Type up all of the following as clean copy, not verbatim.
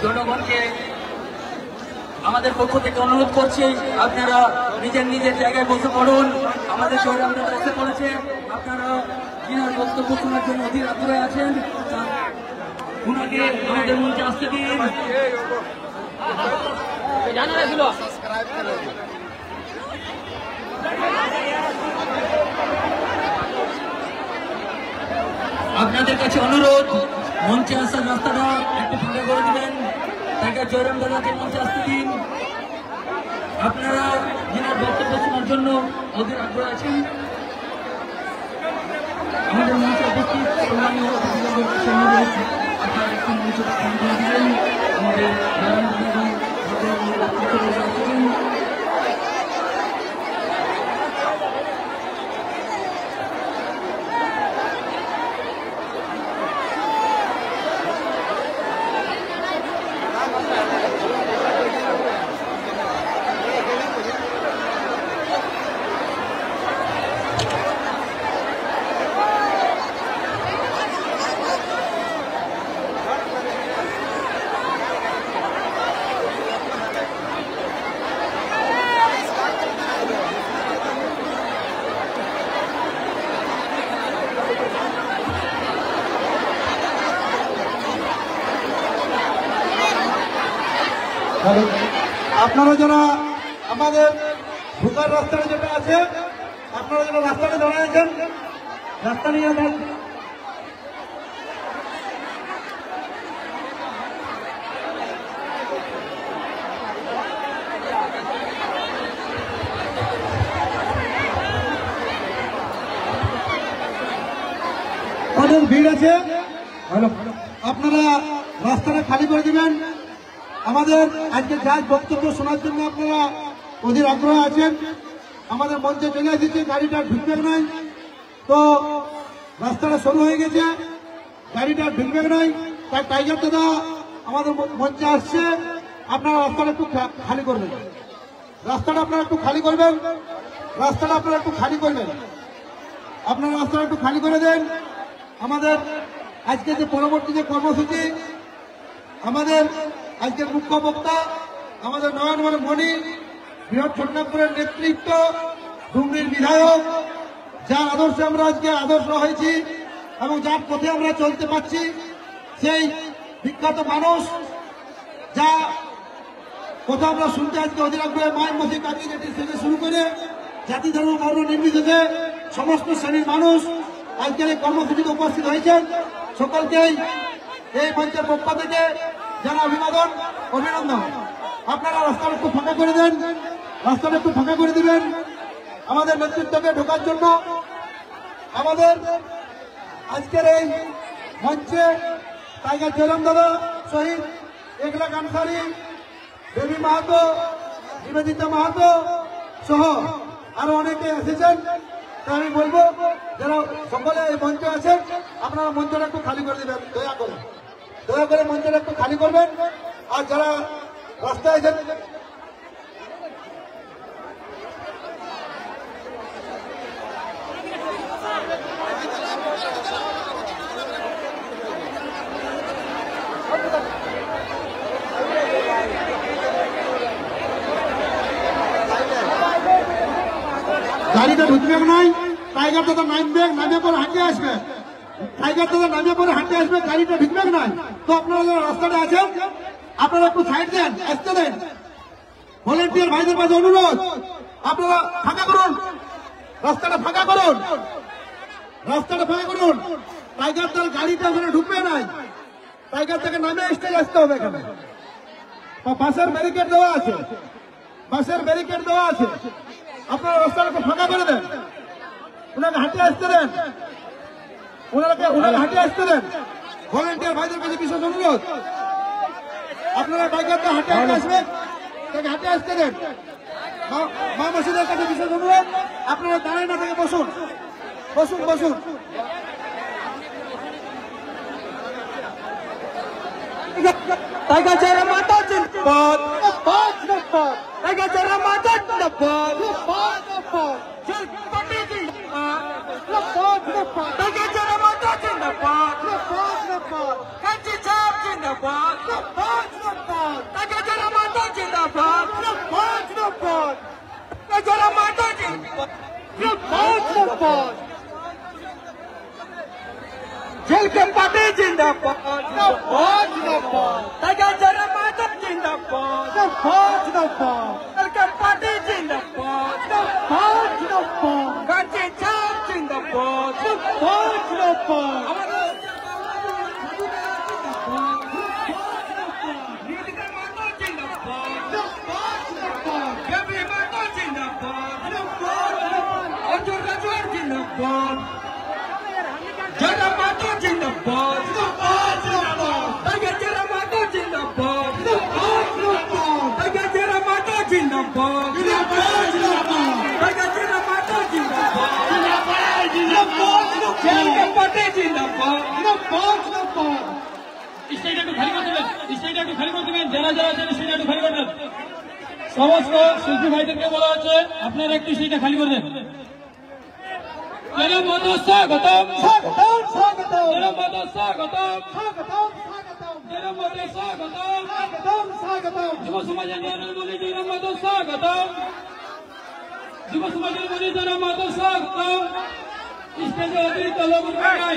জনগণকে আমাদের পক্ষ থেকে অনুরোধ করছি, আপনারা নিজের নিজের জায়গায় বসে পড়ুন। আমাদের শহরে আমরা বসে পড়েছে, আপনারা যিনার বক্তব্য শোনার জন্য অধীর আগ্রহে আছেন, ওনাকে আমাদের মঞ্চে আসতে দিন। আপনাদের কাছে অনুরোধ, মঞ্চে আসার রাস্তাটা একটু ফাঁকা করে দিবেন। তাকে জয়রাম দাদাকে মঞ্চে আসতে দিন। আপনারা যিনার বক্তব্য শোনার জন্য অধীর আগ্রহ আছেন আমাদের মঞ্চে উপস্থিত সম্মানীয় আপনারা একটু মঞ্চ দিলেন আমাদের আপনারা যারা আমাদের ঢোকার রাস্তাটা যেটা আছে আপনারা যারা রাস্তাটা দাঁড়িয়েছেন রাস্তা নিয়ে অনেক ভিড় আছে আপনারা রাস্তাটা খালি করে দিবেন আমাদের আজকে যা বক্তব্য শোনার জন্য আপনারা অধীর আগ্রহ আছেন আমাদের মঞ্চে চলে এসেছে গাড়িটা ঢুকবে নাই তো রাস্তাটা শুরু হয়ে গেছে গাড়িটা ঢুকবে নাই তাই টাইগার দাদা আমাদের মঞ্চে আসছে আপনারা রাস্তাটা একটু খালি করবেন রাস্তাটা আপনারা একটু খালি করবেন রাস্তাটা আপনারা একটু খালি করবেন আপনারা রাস্তাটা একটু খালি করে দেন আমাদের আজকে যে পরবর্তী যে কর্মসূচি আমাদের আজকের মুখ্য বক্তা আমাদের নয়নমণি মণি বৃহৎ ছোটনাগপুরের নেতৃত্ব ডুমরির বিধায়ক যার আদর্শে আমরা আজকে আদর্শ হয়েছি এবং যার পথে আমরা চলতে পারছি সেই বিখ্যাত মানুষ যা কথা আমরা শুনতে আজকে অধীর আগ্রহে মায়ের মসজিদ কাকি যেটি থেকে শুরু করে জাতি ধর্ম বর্ণ নির্বিশেষে সমস্ত শ্রেণীর মানুষ আজকের এই কর্মসূচিতে উপস্থিত হয়েছেন সকলকেই এই মঞ্চের পক্ষ থেকে যারা অভিনন্দন আপনারা রাস্তাটা একটু ফাঁকা করে দেন রাস্তাটা একটু ফাঁকা করে দিবেন আমাদের নেতৃত্বকে ঢোকার জন্য আমাদের আজকের এই মঞ্চে টাইগার জয়রাম দাদা শহীদ একলাখ আনসারি দেবী মাহাতো নিবেদিতা মাহাতো সহ আরো অনেকে এসেছেন তাই আমি বলবো যারা সকলে এই মঞ্চে আছেন আপনারা মঞ্চটা একটু খালি করে দিবেন দয়া করে মঞ্চটা একটু খালি করবেন আর যারা রাস্তায় আছেন গাড়িটা ঢুকবে নাই টাইগার দাদা নামবে পরে হাঁটে আসবে টাইগার দাদা নামে পরে হাঁটে আসবে গাড়িটা ঢুকবে নাই তো আপনারা যারা রাস্তাটা আছেন আপনারা একটু সাইড দেন আসতে দেন ভলেন্টিয়ার ভাইদের কাছে অনুরোধ আপনারা ফাঁকা করুন রাস্তাটা ফাঁকা করুন রাস্তাটা ফাঁকা করুন টাইগার দার গাড়িটা ওখানে ঢুকবে নাই টাইগার থেকে নামে স্টেজ আসতে হবে এখানে বাসের ব্যারিকেড দেওয়া আছে বাসের ব্যারিকেড দেওয়া আছে আপনারা রাস্তাটাকে ফাঁকা করে দেন ওনাকে হাঁটে আসতে দেন ওনাকে হাঁটে আসতে দেন ভলেন্টিয়ার ভাইদের কাছে বিশেষ অনুরোধ আপনারা টাইগারটা হাঁটে আসবেন তাকে হাঁটে আসতে দেন মা মসজিদের কাছে বিশেষ অনুরোধ আপনারা দাঁড়ায় না থেকে বসুন বসুন বসুন টাইগার জয়রাম মাতা জিন্দাবাদ টাইগার জয়রাম মাতা জিন্দাবাদ জল পাটি জিন্দাবাদ টাইগার জয়রাম মাতা জিন্দাবাদ কাঞ্চি চাপ জিন্দাবাদ টাইগার জয়রাম মাতা জিন্দাবাদ টাইগার জয়রাম মাতা জিন্দাবাদ জল के पाटे जिंदाबाद टाइगर जयराम माता जिंदाबाद जल के पाटे जिंदाबाद कांची छाप जिंदाबाद जिंदाबाद गगनचंद्र माता जिंदाबाद जेल के पार्टी जिंदाबाद স্টেজটা একটু খালি করে দেবেন, স্টেজটা একটু খালি করে দেবেন, যারা যারা আছেন স্টেজটা একটু খালি করে দেন। সমস্ত শিল্পী ভাইদেরকে বলা হচ্ছে আপনারা একটু স্টেজটা খালি করে দেন। জনাব মাধব স্বাগতম, জনাব মাধব স্বাগতম, জনাব মাধব স্বাগতম, যুব সমাজের নরেন্দ্র মোদী জনাব মাধব স্বাগতম, যুব সমাজের মোদী জনাব মাধব স্বাগতম। স্টেজে অতিরিক্ত লোক উঠবে নাই,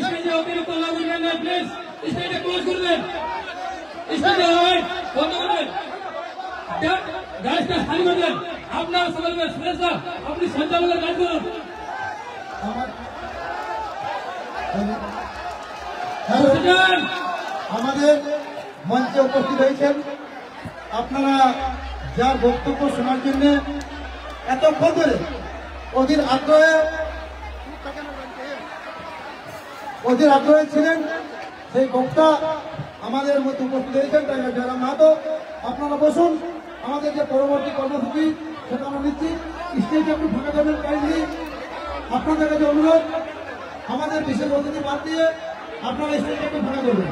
স্টেজে অতিরিক্ত লোক উঠবে নাই, প্লিজ স্টেজটা ক্লোজ করে দেন, স্টেজে লাইট বন্ধ করে দেন, গাছটা খালি করে দেন। আপনার সবাই সুরেশ দা, আপনি সঞ্চালকের কাজ করুন। আমাদের মঞ্চে উপস্থিত হয়েছেন আপনারা যার বক্তব্য শোনার জন্য এতক্ষণ ধরে অধীর আগ্রহে ছিলেন, সেই বক্তা আমাদের মধ্যে উপস্থিত হয়েছেন টাইগার জয়রাম মাহাতো। আপনারা বসুন, আমাদের যে পরবর্তী কর্মসূচি সেটা আমরা নিচ্ছি। স্টেজ একটু ফাঁকা করবেন কাইন্ডলি, আপনাদের কাছে অনুরোধ, আমাদের বিশেষ অতিথি বাদ দিয়ে আপনারা স্টেজটা একটু ফাঁকা করবেন।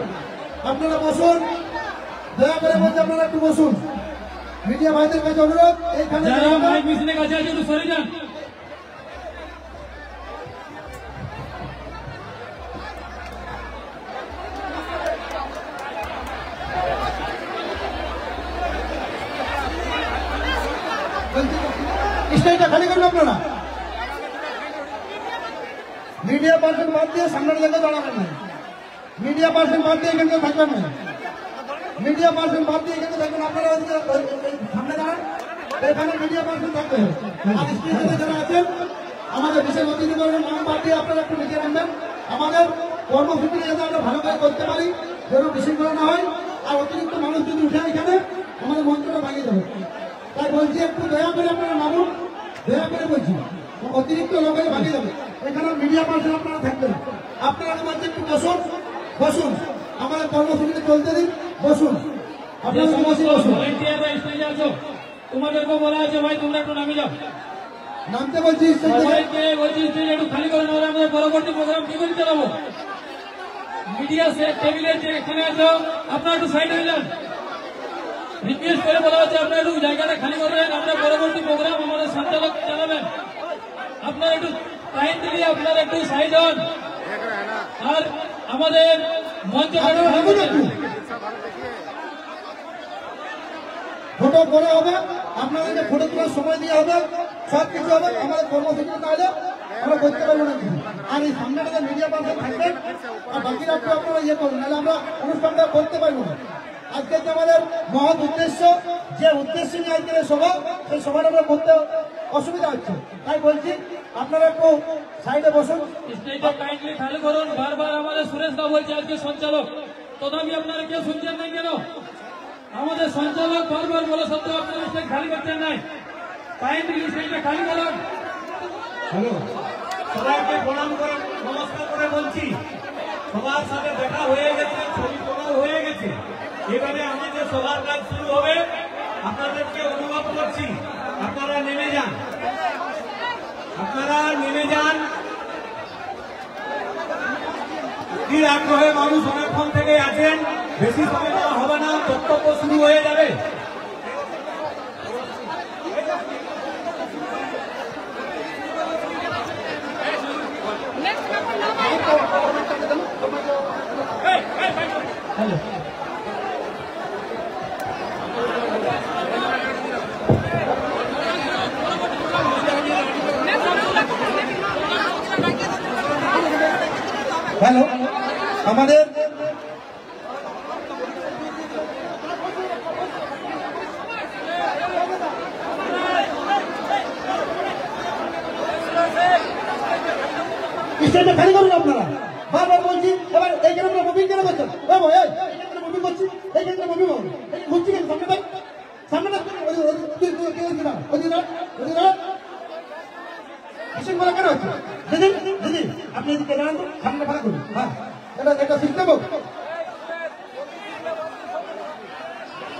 আপনারা বসুন, দয়া করে বলতে আপনারা একটু বসুন। মিডিয়া ভাইদের কাছে অনুরোধ, এইখানে যারা মাইক মেশিনের কাছে আছে একটু সরে যান। স্টেজটা খালি করবেন আপনারা। মিডিয়া পার্সন বাদ দিয়ে সামনের জায়গায় দাঁড়াবেন না, মিডিয়া পার্সন বাদ দিয়ে এখানে থাকবেন না, মিডিয়া পার্সন বাদ দিয়ে এখানে থাকবেন। আপনারা সামনে দাঁড়ান, এখানে মিডিয়া পার্সন থাকবে। আর স্টেজে যারা আছেন আমাদের বিশেষ অতিথিগণের নাম বাদ দিয়ে আপনারা একটু লিখে রাখবেন। আমাদের কর্মসূচি যাতে আমরা ভালো করে করতে পারি, যেন বিশৃঙ্খলা না হয়। আর অতিরিক্ত মানুষ যদি উঠে এখানে আমাদের মঞ্চটা ভাঙিয়ে দেবে। তাই বলছি একটু দয়া করে আপনারা নামুন, দয়া করে বলছি, অতিরিক্ত লোকের ভাঙিয়ে যাবে। এখানে মিডিয়া পার্সন আপনারা থাকবেন। আপনারা বলছি একটু বসুন, বসুন, আমাদের কর্মসূচিটা চলতে দিন, বসুন। আপনারা বসে বসুন, ভলান্টিয়াররা স্টেজে আছো, তোমাদেরকে বলা আছে ভাই তোমরা একটু নামে যাও। নামতে বলছি স্টেজ থেকে। সবাইকে বলছি স্টেজ একটু খালি করে নেওয়া, আমাদের পরবর্তী প্রোগ্রাম কি করে চালাবো। মিডিয়া টেবিলের যে এখানে আছো আপনারা একটু সাইড হয়ে যান। রিকোয়েস্ট করে বলা হচ্ছে আপনারা একটু জায়গাটা খালি করবেন, আমরা পরবর্তী প্রোগ্রাম আমাদের সঞ্চালক চালাবেন। আপনারা একটু টাইম দিলে আপনারা একটু সাইড হন। আর আমাদের মঞ্চ ফটো পরে হবে, আপনাদেরকে ফটো তোলার সময় দিয়ে হবে, সব কিছু হবে। আমাদের কর্মসূচিটা না হলে আমরা করতে পারবো না। আর এই সামনেটা মিডিয়া পার্সন থাকবেন, আর বাকিরা একটু আপনারা ইয়ে করুন, নাহলে আমরা অনুষ্ঠানটা করতে পারবো না। আজকে যে আমাদের মহৎ উদ্দেশ্য, যে উদ্দেশ্য নিয়ে আজকের এই সভা, সেই সভাটা আমরা করতে অসুবিধা হচ্ছে। তাই বলছি আপনারা একটু সাইডে বসুন। স্টেজটা কাইন্ডলি খালি করুন। বারবার আমাদের সুরেশ দা বলছে আজকে সঞ্চালক, তথাপি আপনারা কেউ শুনছেন নাই কেন? আমাদের সঞ্চালক বারবার বলা সত্ত্বেও আপনারা স্টেজ খালি করছেন নাই। কাইন্ডলি স্টেজটা খালি করুন। হ্যালো, সবাইকে প্রণাম করে নমস্কার করে বলছি, সবার সাথে দেখা হয়ে গেছে, ছবি তোলা হয়ে গেছে। এবারে আমাদের সবার কাজ শুরু হবে। আপনাদেরকে অনুরোধ করছি আপনারা নেমে যান, আপনারা নেমে যান। অধীর আগ্রহে মানুষ অনেকক্ষণ থেকে আছেন, বেশি সময় দেওয়া হবে না, বক্তব্য শুরু হয়ে যাবে। হ্যালো, আমাদের স্টেজটা খালি করুন আপনারা। বারবার বলছি, এবার এইখানে আমরা মুভিং কেন করছেন? এইখানে মুভিং করছি, এইখানে মুভিং হবে, ঘুরছি কেন? সামনে দেখ, সামনে দেখ, বিশৃঙ্খলা কেন হচ্ছে? দিদি দিদি আপনি এদিকে জানান তো, সামনে ফাঁকা করুন। হ্যাঁ, এটা সিস্টেম হোক।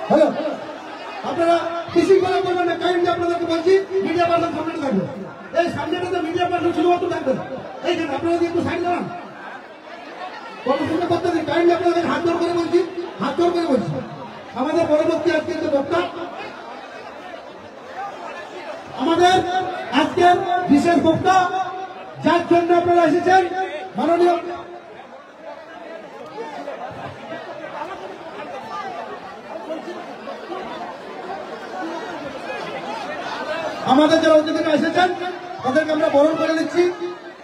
হ্যালো, আপনারা কিছু করে করবেন না। কাইন্ডলি আপনাদেরকে বলছি মিডিয়া পার্সন সামনে থাকবে, এই সামনেটাতে মিডিয়া পার্সন শুধুমাত্র থাকবে। এই যে আপনারা যদি একটু সাইড দাঁড়ান, কর্মসূচি করতে দিন। কাইন্ডলি আপনাদের হাত জোর করে বলছি, হাত জোর করে বলছি। আমাদের পরবর্তী আজকের যে বক্তা, আমাদের আজকের বিশেষ বক্তা, যার জন্য আপনারা এসেছেন, মাননীয় আমাদের যারা অতিথিরা এসেছেন তাদেরকে আমরা বরণ করে নিচ্ছি।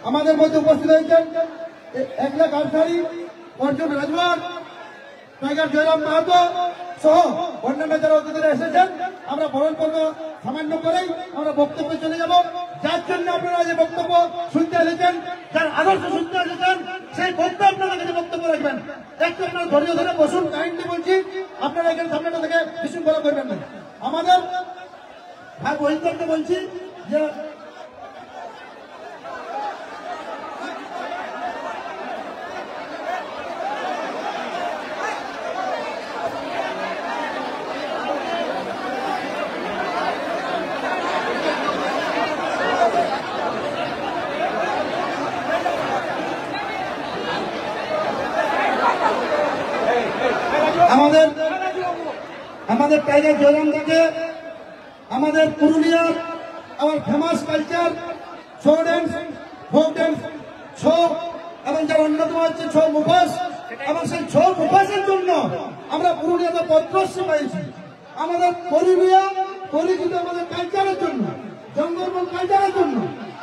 আমাদের মধ্যে উপস্থিত হয়েছেন 1 লাখ আনসারি, অর্জুন রাজওয়ার, টাইগার জয়রাম মাহাতো সহ অন্যান্য যারা অতিথিরা এসেছেন আমরা বরণ করবো। সামান্য করেই আমরা বক্তব্যে চলে যাব। যার জন্য আপনারা যে বক্তব্য শুনতে এসেছেন, যার আদর্শ শুনতে এসেছেন, সেই বক্তব্য আপনারা কাছে বক্তব্য রাখবেন। একটু আপনারা ধৈর্য ধরে বসুন। কাইন্ডলি বলছি আপনারা এখানে সামনেটা থেকে বিশৃঙ্খলা করবেন না। আমাদের ভাই বহিন্দরকে বলছি যে আমাদের টাইগার জয়রাম দাকে আমাদের পুরুলিয়ার আমার famous culture Chhau dance, folk dance, Chhau এবং যার অন্যতম হচ্ছে ছৌ মুখোশ, এবং সেই ছৌ মুখোশের জন্য আমরা পুরুলিয়াতে পদ্মশ্রী পেয়েছি। আমাদের পুরুলিয়া পরিচিত আমাদের কালচারের জন্য, জঙ্গলমহল কালচারের জন্য,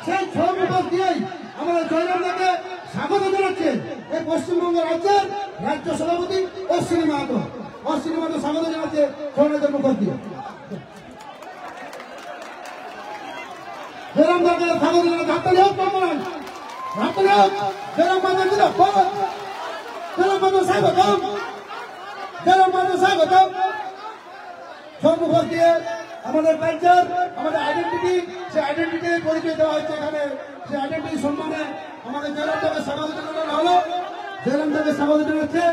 সেই ছৌ মুখোশ দিয়েই আমাদের জয়রাম দাকে স্বাগত জানাচ্ছে এই পশ্চিমবঙ্গ রাজ্যের রাজ্য সভাপতি অশ্বিনী মাহাতো। অশ্বিনী মাহাতো স্বাগত জানাচ্ছে ছৌ নাচের মুখোশ দিয়ে। জয়রাম দাকে স্বাগত জানাচ্ছে। হাততালি হোক, কমলান হাততালি হোক। জয়রাম মাহাতো জিন্দাবাদ, জয়রাম মাহাতো স্বাগতম, জয়রাম মাহাতো স্বাগতম। ছৌ মুখোশ দিয়ে আমাদের কালচার, আমাদের আইডেন্টিটি, সেই আইডেন্টিটির পরিচয় দেওয়া হচ্ছে এখানে। সেই আইডেন্টিটি সম্মানে আমাদের জয়রাম দাকে স্বাগত জানানো হলো। জয়রাম দাকে স্বাগত জানাচ্ছে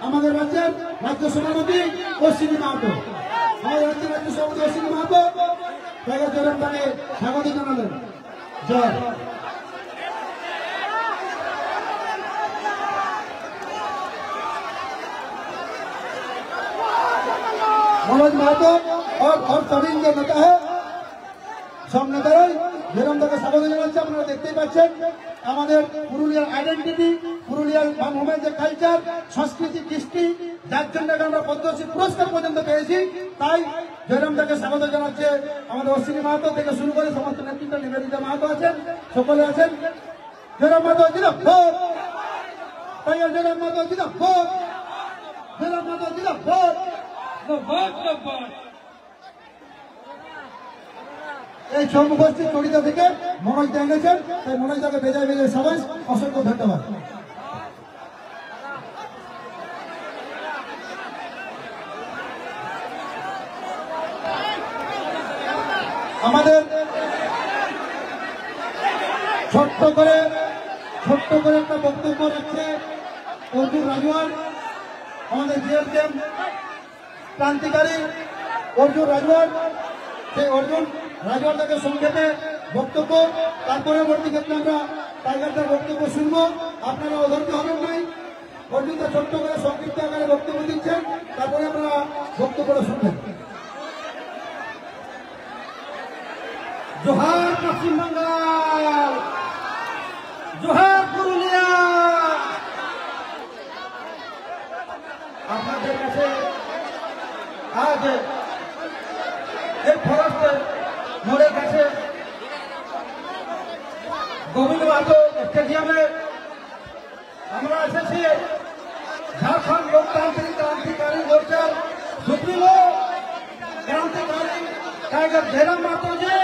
আমাদের রাজ্যের রাজ্য সভাপতি অশ্বিনী মাহাতো। আমাদের রাজ্যের রাজ্য সভাপতি অশ্বিনী মাহাতো টাইগার জয়রাম দাকে স্বাগত জানালেন। জয়। मनोज महतो और सभी जो नेता है, सब नेताराই জয়রাম দাকে স্বাগত জানাচ্ছে। আপনারা দেখতেই পাচ্ছেন আমাদের পুরুলিয়ার আইডেন্টিটি, পুরুলিয়ার মানভূমের যে কালচার, সংস্কৃতি, কৃষ্টি, যার জন্য আমরা পদ্মশ্রী পুরস্কার পর্যন্ত পেয়েছি। তাই জয়রাম দাকে স্বাগত জানাচ্ছে আমাদের অশ্বিনী মাহাতো থেকে শুরু করে সমস্ত নেতৃত্ব, নিবেদিতা মাহাতো আছেন, সকলে আছেন। জয়রাম মাহাতো জিন্দাবাদ, টাইগার জয়রাম মাহাতো জিন্দাবাদ, জয়রাম মাহাতো জিন্দাবাদ। এই ছৌ মুখোশটির চরিতা থেকে মনোজ দা এনেছেন, তাই মনোজ দাকে বেজায় বেজায় সবাই অসংখ্য ধন্যবাদ। আমাদের ছোট্ট করে একটা বক্তব্য রাখছে অর্জুন রাজওয়ার, আমাদের জিএসএম ক্রান্তিকারী অর্জুন রাজওয়ার। সেই অর্জুন রাজওয়ার তাকে সংক্ষেপে বক্তব্য, তার পরবর্তী ক্ষেত্রে আমরা টাইগারটার বক্তব্য শুনবো। আপনারা অধৈর্য হবেন নাই। অর্জুন দা ছোট্ট করে সংক্ষিপ্ত আকারে বক্তব্য দিচ্ছেন, তারপরে আপনারা বক্তব্যটা শুনবেন। জোহার পশ্চিমবঙ্গ, জোহার পুরুলিয়া। আপনাদের কাছে আজ এই ফরেস্ট মোড়ের কাছে গোবিন্দ মাহাতো স্টেডিয়ামে আমরা এসেছি। ঝাড়খণ্ড লোকতান্ত্রিক ক্রান্তিকারী মোর্চার সুপ্রিমো ক্রান্তিকারী টাইগার জয়রাম মাহাতো যে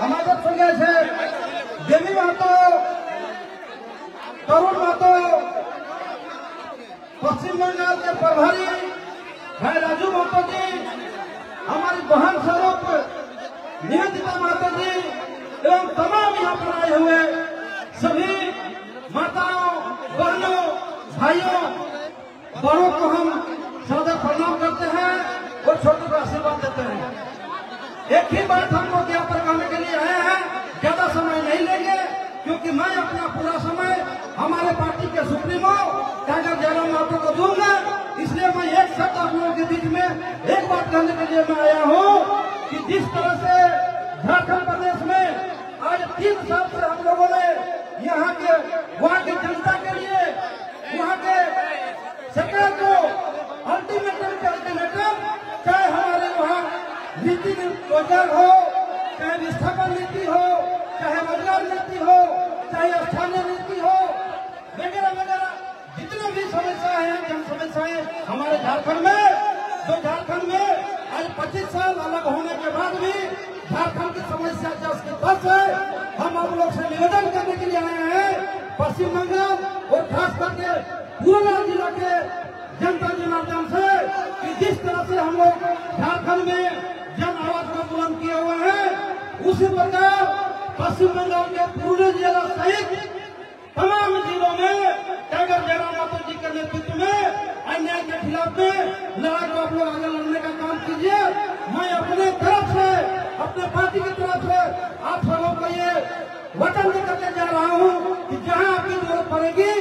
আমাদের সঙ্গে আছে, দেবী মাহাতো, তরুণ মাহাতো, पश्चिम बंगाल के प्रभारी भाई राजू महतो जी, हमारी बहन स्वरूप निवेदिता माता जी एवं तमाम यहाँ पर आए हुए सभी माताओं, बहनों, भाइयों, बड़ों को हम सदा प्रणाम करते हैं और छोटों को आशीर्वाद देते हैं। एक ही बात हम लोग यहाँ पर कहने के लिए आए हैं, ज्यादा समय नहीं लेंगे, क्योंकि मैं अपना पूरा समय हमारे पार्टी के सुप्रीमो टाइगर जयराम महतो को दूंगा। इसलिए मैं एक शब्द आप लोगों के बीच में एक बात कहने के लिए मैं आया हूँ कि जिस तरह से झारखंड प्रदेश में आज 3 साल से हम लोगों ने यहाँ के वहाँ की जनता के लिए वहाँ के सरकार को अल्टीमेटम के अल्टीमेटम, चाहे हमारे वहाँ नीति रोजगार हो, चाहे विस्थापन नीति हो, चाहे रोजगार नीति हो, चाहे स्थानीय नीति हो, वगैरह वगैरह जितनी भी समस्याएं हैं, जन समस्याएं हमारे झारखंड में, जो झारखंड में आज 25 साल अलग होने के बाद भी झारखंड की समस्या जस के तस है। हम आप लोग से निवेदन करने के लिए आए हैं, पश्चिम बंगाल और खास करके पूर्णिया जिला के जनता जनार्दन से, कि जिस तरह से हम लोग झारखंड में जन आवाज को बुलंद किए हुए हैं, उसी प्रकार पश्चिम बंगाल के पूर्णिया जिला सहित तमाम जिलों में टाइगर जयराम महतो जी के नेतृत्व में अन्याय के खिलाफ में लड़ाई को आप लोग आगे लड़ने का काम कीजिए। मैं अपने तरफ से, अपने पार्टी की तरफ से आप सबों को ये वचन देकर के जा रहा हूँ कि जहाँ आपकी जरूरत पड़ेगी,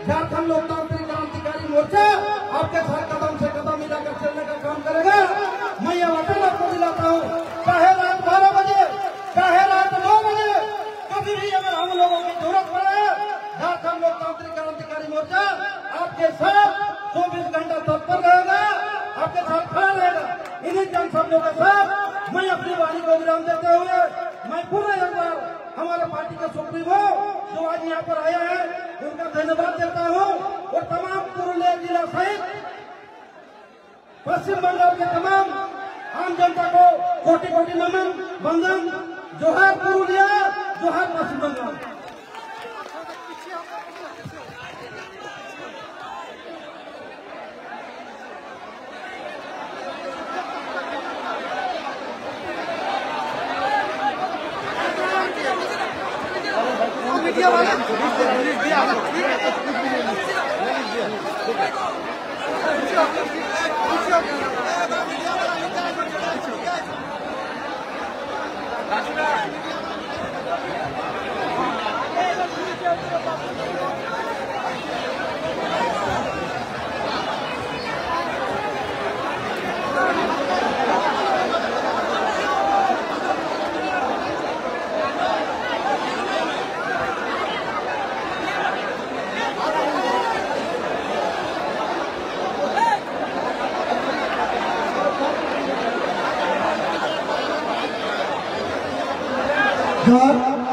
झारखंड लोकतांत्रिक क्रांतिकारी मोर्चा आपके साथ कदम से कदम मिलाकर चलने का काम करेगा। मैं ये वचन आपको दिलाता हूँ, चाहे रात 12 बजे, चाहे रात 9 बजे, कभी भी अगर हम लोगों की जरूरत पड़े, झारखंड लोकतांत्रिक क्रांतिकारी मोर्चा आपके साथ 24 घंटा तत्पर रहेगा, आपके साथ खड़ा रहेगा। इन्हीं जन शब्दों के साथ मैं अपनी वाणी को विराम देते हुए मैं पूरे एक बार हमारे पार्टी के सुप्रीमो जो आज यहाँ पर आया है उनका धन्यवाद देता हूँ, और तमाम पुरुलिया जिला सहित पश्चिम बंगाल के तमाम आम जनता को कोटि कोटि नमन, वंदन, जोहार पुरुलिया, जोहार पश्चिम बंगाल।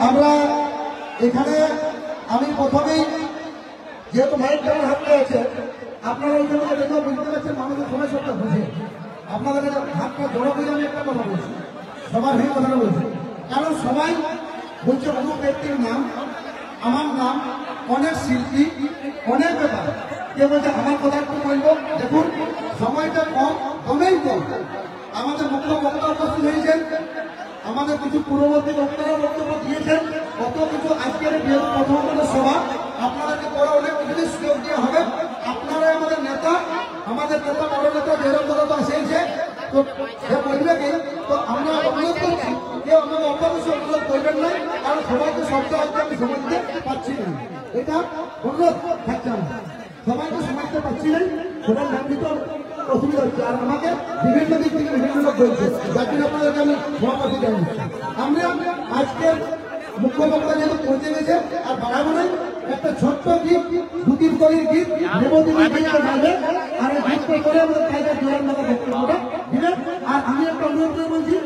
আমরা এখানে আমি প্রথমেই যেহেতু মাইক আমার হাতে আছে, আপনারা ওইখানে দেখে বুঝতে পারছেন মানুষের সময় সবটা বুঝে আপনাদের হাতটা জড়ো করে আমি একটা কথা বলছি, সবার হয়ে কথাটা বলছি, কারণ সবাই বলছে কোনো ব্যক্তির নাম, আমার নাম, অনেক শিল্পী, অনেক ব্যাপার, কে বলছে আমার কথা একটু বলবো। দেখুন সময়টা কম, কমেই কম। আমাদের মুখ্য বক্তা উপস্থিত হয়েছেন, আমাদের কিছু পূর্ববর্তী বক্তারা বক্তব্য দিয়েছেন, কত কিছু আজকের প্রথম সভা আপনাদেরকে পরে অনেক কিছু সুযোগ দেওয়া হবে। আপনারাই আমাদের নেতা, আমাদের নেতা বড় নেতা জয়রাম দাদা এসেছে, তো সে বলবে কি, তো আমরা অনুরোধ করছি কেউ আমাকে অপরাধী অনুরোধ করবেন না, কারণ সবাইকে শব্দ হচ্ছে আমি সময় দিতে পারছি না, এটা অনুরোধ থাকছে না, সবাইকে সময় দিতে পারছি না, সবার নাম দিতে অসুবিধা হচ্ছে। আর আমাকে বিভিন্ন দিক থেকে বিভিন্ন লোক বলছে, যার জন্য আপনাদেরকে আমি সভাপতি জানাচ্ছি। আমরা আজকের মুখ্য বক্তা যেহেতু পৌঁছে গেছে আর বাড়াবো নাই, একটা ছোট্ট গীত, দুদিন কলির গীত দেবদিনের গীতটা গাইবে, আর এই গীতটা করে আমাদের টাইগার জয়রাম দাদা বক্তব্যটা দিবেন। আর আমি একটা অনুরোধ করে বলছি,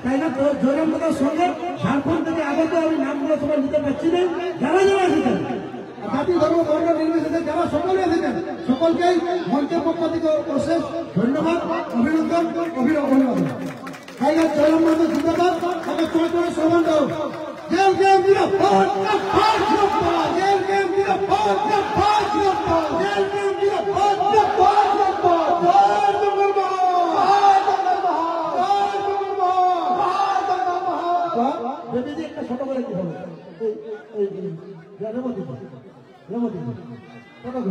টাইগার জয়রাম দাদার সঙ্গে ঝাড়খণ্ড থেকে আগত আমি নামগুলো সবাই নিতে পারছি না, যারা যারা এসেছেন জাতি ধর্ম বর্ণ নির্বিশেষে যারা সকলে এসেছেন সকলকেই মঞ্চের পক্ষ থেকে অশেষ ধন্যবাদ, অভিনন্দন, অভিনন্দন। টাইগার জয়রাম মাহাতো জিন্দাবাদ, তাকে তোমার করে সম্মান দাও। জেল গেম জিন্দাবাদ, জেল গেম জিন্দাবাদ, জেল গেম জিন্দাবাদ, একটা ছোট করে কি হবে রেমতি ছোট করে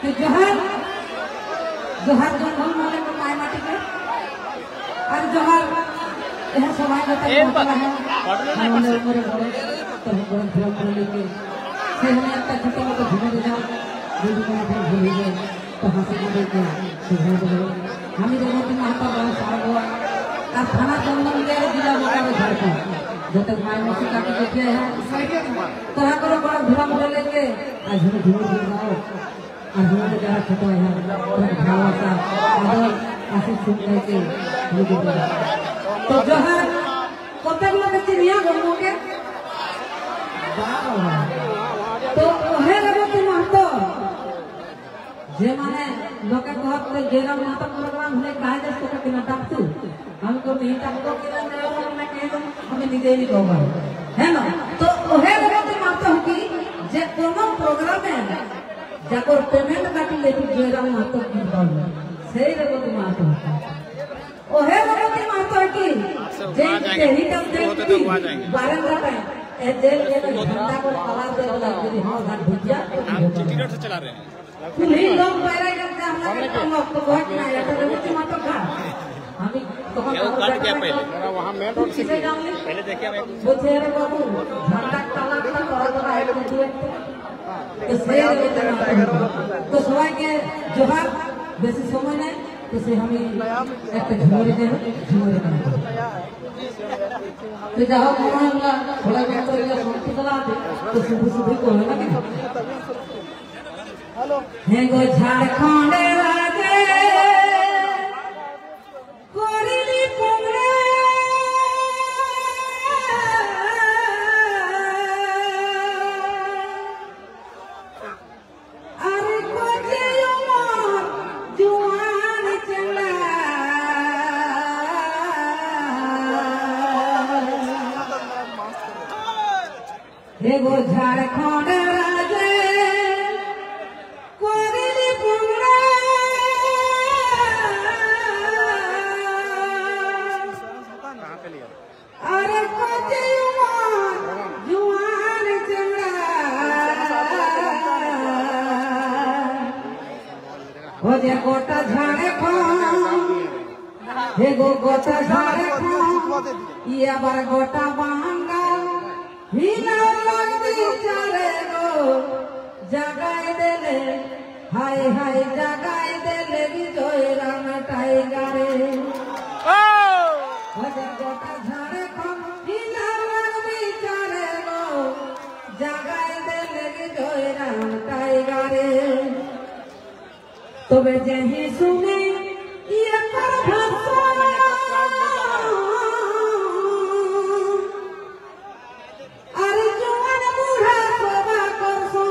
कि जोहार जोहार जंगल माने को माय माटी के और जोहार यह सवाल होता है हमने ऊपर बड़े तो बड़े फिल्म लेके से हमें एक छोटा मोटा घूमे दे जाओ जल्दी में फिर भूल गए तो हंसी को देख के हम ही लोगों की महत्व बहुत सारा हुआ और थाना जंगल के जिला मोकाबे झारखंड जब तक माय मौसी का देखे हैं तो यहाँ करो बड़ा धुआं मुझे लेके आज हम धुआं जाओ और हमारे जरा छोटा है भावा सा आदर आशीष सुन करके तो जो है कतक लोग चिड़िया घूमो के तो वह लोगों की महत्व जे माने लोग कहत तो जेरा महत्व प्रोग्राम होने कहा जाए तो कि ना डाकू हमको नहीं डाकू कि ना मैं कह दूं हमें निदे नहीं होगा है ना तो वह लोगों की महत्व होगी जे कोनो प्रोग्राम में जाकर पेमेंट काटी लेती जेरा महत्व की बात सही लोगों की महत्व वह लोगों की महत्व की जे यही तब देखती 12 घंटे ए जेल के झंडा को कला दे वाला यदि हां घाट भुजिया टिकट से चला रहे हैं तुम्ही लोग पैरा करते हमारे तो बहुत ना है तो रुचि मत खा हम तो काट गया पहले वहां मेन रोड से पहले देखिए मैं वो तेरे बाबू झंडा काला का और है तो से तो सवाई के जोहार बेसी समय नहीं तो से हम एक झोरे दे झोरे तो जाओ कोना थोड़ा बहुत तो ये सुनती चला दे तो सुबह सुबह को है ना हे गो झारखंड राजे कोरिली पुंगरे अरे कोचे उमर जुआन चला हे गो झारखंड राजे कोरिली पुंगरे अरे कोचे उमर जुआन चला हो जे गोटा झाड़े हे गो गोटा झाड़े ये बार गोटा बांगा हिला लगती चले गो जगाए देले हाय हाय जगाए देले विजय राम टाइगरे हो जे गोटा झाड़े हिला लगती चले गो जगाए देले विजय राम टाइगरे तो वे जही सुने ये कर भाषा अरे जवान बूढ़ा सोबा करसो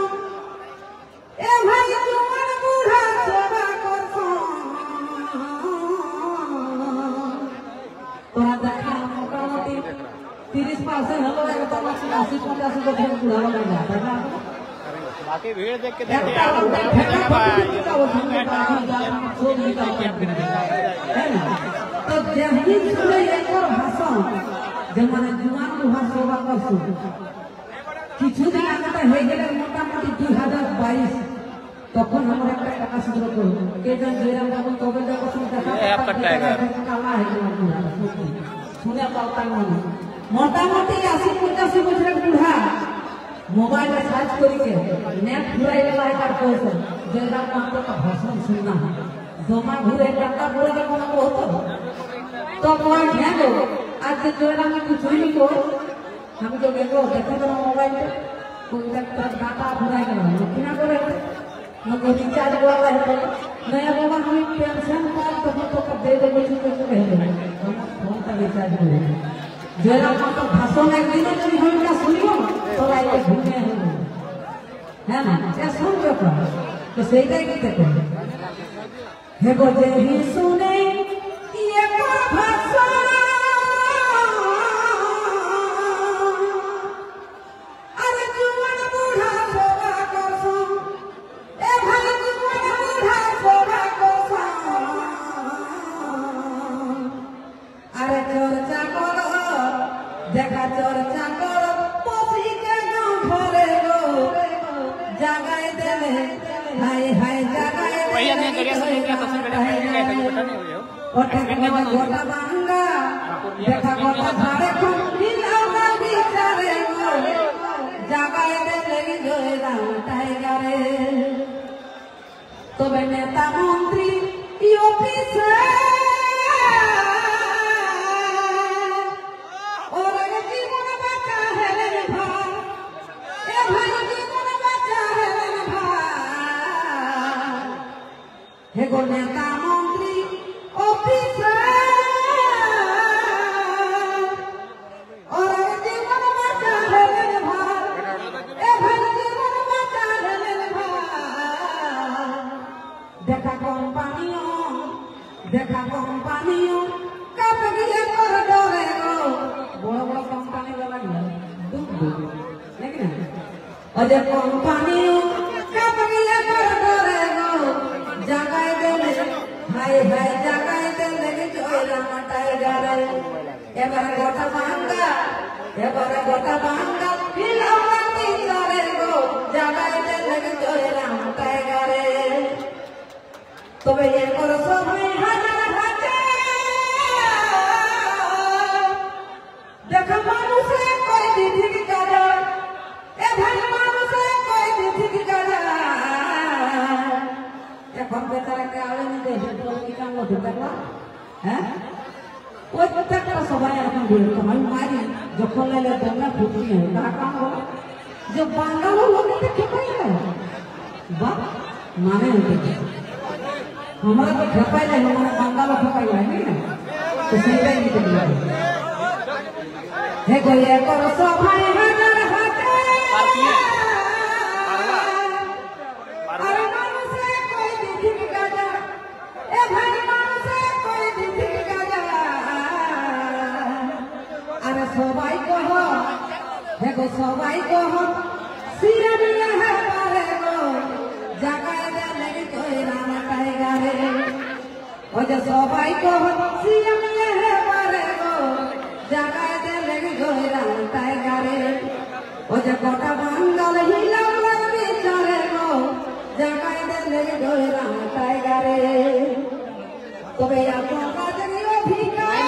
ए भाई जवान बूढ़ा सोबा करसो तोरा देखा मोटामोटी 30% हलो एक तो 80-50 को फिर बुढ़ावा लग जाता है बाकी भीड़ देख के तो जही सुने एक और भाषा जब माने जुआन बुढ़ा सोबा करसो কিছু দিন আগে হয়ে গেলে মোটামুটি 2022 তখন আমরা একটা টাকা সংগ্রহ করব কে জান জয়রাম বাবু তবে যখন দেখা কালা হয়ে গেল শুনে পাওয়া মানে মোটামুটি 80-85 বছরের বুড়া মোবাইলে সার্চ করিকে নেট ঘুরাই গেলা এটার কইছে জয়রাম বাবু का भाषण सुनना है জমা ঘুরে টাকা ঘুরে কোনো হতো তো কয় হ্যাঁ গো আজ জয়রাম কিছুই নি কো हम तो देखो देखो तो मोबाइल पे कोई का डाटा भरा गया है किना करे न कोई रिचार्ज वाला है नया बाबा हम पेंशन कार्ड तो दे दे कुछ कह दे हम फोन का रिचार्ज करे जरा तो भाषण एक दिन जब हम का सुनियो तो लाइक घूमे है ना क्या सुन लो तो सही है कि देखो हे गो जे ही सुने ये भाषा দেখা চর্চা কর পশি কে ঘরে গো জাগাই দেলে হাই হাই ওঠে গোটা বাংলা দেখা গোটা ধারে খুঁজিলাম বিচারে জাগায় লেগে জয়রাম টাইগারে তবে নেতা মন্ত্রী অফিসে ওরা জীবন বাঁচা হেলেন ভাই এ ভাই জীবন বাঁচা হেলেন ভাই হে গো নেতা মন্ত্রী অফিসে ওরা জীবন বাঁচা হেলেন ভাই এ ভাই জীবন বাঁচা হেলেন ভাই দেখা কোম্পানিও কাপে গিয়ে করে ডরে গো বড় বড় কোম্পানি লাগলো নাকি না ওদের কোম্পানিও কাপে গিয়ে করে ডরে গো জাগায় দেলে হাই হাই জাগায় দেলে জয়রাম টাইগারে এবারে গোটা বাংলা ফিলাম বিচারে গো জাগায় দেলে জয়রাম টাইগারে তবে এরপর সবাই হাজার দেখা মানুষে কই দিদি কাজা এ ভাই মানুষে কই দিদি কাজা এখন বেচারাকে আলেনি দেখে কি কাম করতে পারবা হ্যাঁ প্রত্যেকটা সবাই এখন বলতো আমি মারি যখন লাইলে দমনা ফুটি হয় তারা কাম করে যে বাঙালো লোকেতে খেপাই বা মানে হতে हमारा तो खेपाई नहीं हमारा बंगालो खेपाई नहीं ना तो सीधा ही निकल गया है कोई एक और सभाई हजार हाथे अरे मानुसे कोई दिख गाजा ए भाई मानुसे कोई दिख गाजा अरे सबाई को हो है को सबाई को हो सिरनिया है पारे को जगाए दे लगी कोई राम टाइगारे ओ जो सबाई को सीएम ये है मारे गो जगाए दे लगी कोई राम टाइगारे ओ जो गोटा बंगाल हिलाम लगी चले गो जगाए दे लगी कोई राम टाइगारे तो बे आपको काजरियो भिकार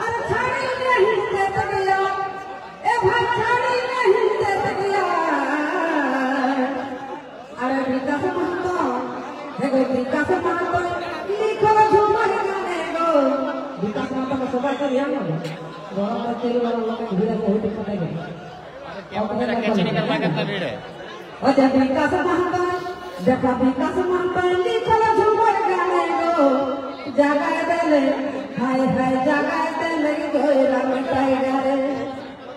अरे छाड़ी नहीं दे तकिया ए भाई छाड़ी नहीं दे तकिया अरे विकास महतो हे गो विकास महतो लिखो झुमर गाने गो विकास महतो को सबाई कर लिया ना गरम तेल वाला लोग धीरे बहुत पता है अब मेरा कैसे निकलवा करता भीड़ है ओ जब विकास महतो देखा विकास महतो लिखो झुमर गाने गो जगाए देले हाय हाय जगाए देले गो राम टाइगारे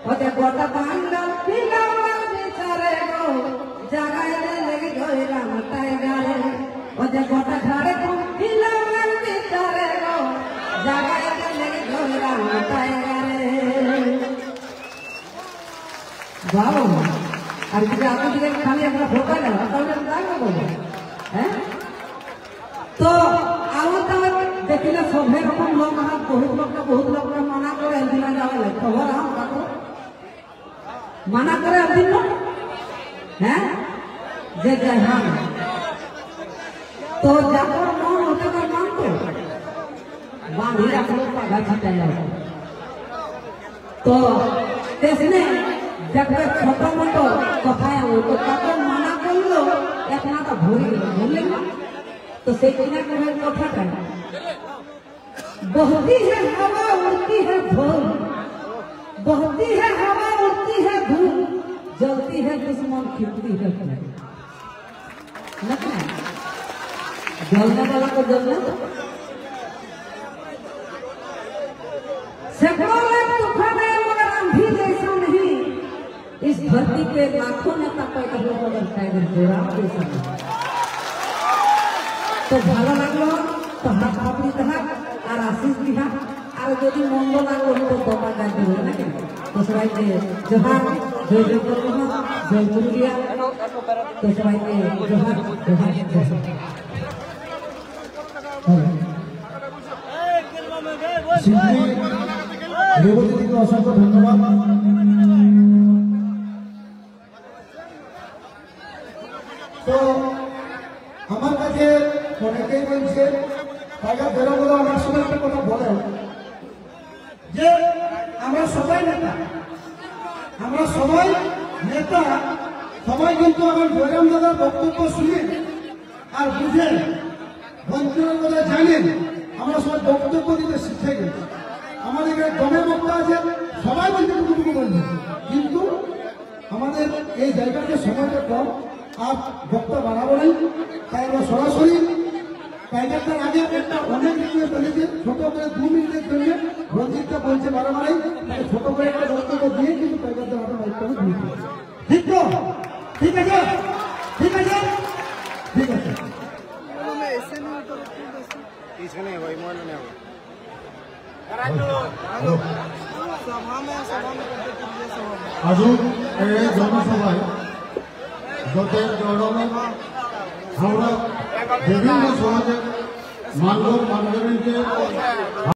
ओ जब गोटा बांगा फिलावा बिचारे गो जगाए देले गो राम टाइगारे ओ जब गोटा घरे को फिलावा बिचारे गो जगाए देले गो राम टाइगारे वाओ अरे कि आपको दिखे खाली अपना फोटो लगा तो बताएगा बोलो हैं तो आओ तो देखिले सभे रकम लोग हां बहुत लोग मना करे दिन जावे ले खबर हम काको मना करे दिन हैं जे जय हां तो जाकर मन होते का मान को बांधी रखो पागा छटे जाओ तो तेसने जब छोटा मोटो कथाया हो तो काको मना कर लो इतना तो भूल ना तो से किना के कथा का बहती है हवा उड़ती है धूल बहती है हवा उड़ती है धूल जलती है दुश्मन खिलती है लगना जलने वाला को जलना सैकड़ों लाख तूफान है मगर आंधी जैसा नहीं इस धरती पे लाखों नेता पैदा हुए मगर टाइगर जयराम जैसा नहीं तो ভালো লাগলো তো হাত আপনি তাহা আর আশিস বিহা আর যদি মন্দ লাগলো তো দোকান গাইতে হবে নাকি তো সবাইকে জোহার জয় জয় করবো জয় পুরুলিয়া তো সবাইকে জোহার জোহার শিল্পী রেবতীকে অসংখ্য ধন্যবাদ। তো আমার কাছে অনেকেই বলছে টাইগার বেরোগুলো অনেক সময় একটা কথা বলেন যে আমরা সবাই নেতা, আমরা সবাই নেতা, সবাই কিন্তু আমার জয়রাম দাদার বক্তব্য শুনে আর বুঝেন, বঞ্চনার কথা জানেন, আমরা সবাই বক্তব্য দিতে শিখে গেছি। আমাদের এখানে দমে বক্তা আছে, সবাই বলছে টুকুটুকু বলছে, কিন্তু আমাদের এই জায়গাতে সময়টা কম, আর বক্তা বাড়াবো নাই, তাই আমরা সরাসরি টাইগারটার আগে একটা অনেক রিকোয়েস্ট বলেছে, ছোট করে 2 মিনিটের জন্য রঞ্জিতটা বলছে বাড়াবাড়াই, তাই ছোট করে একটা বক্তব্য দিয়ে কিন্তু টাইগারটার হাতে মাইকটা দিয়ে দিয়েছে। ঠিক তো? ঠিক আছে, ঠিক আছে, ঠিক আছে। আজুক এই জনসভায় হাওড়া বিভিন্ন সমাজের মানব মানুষজনকে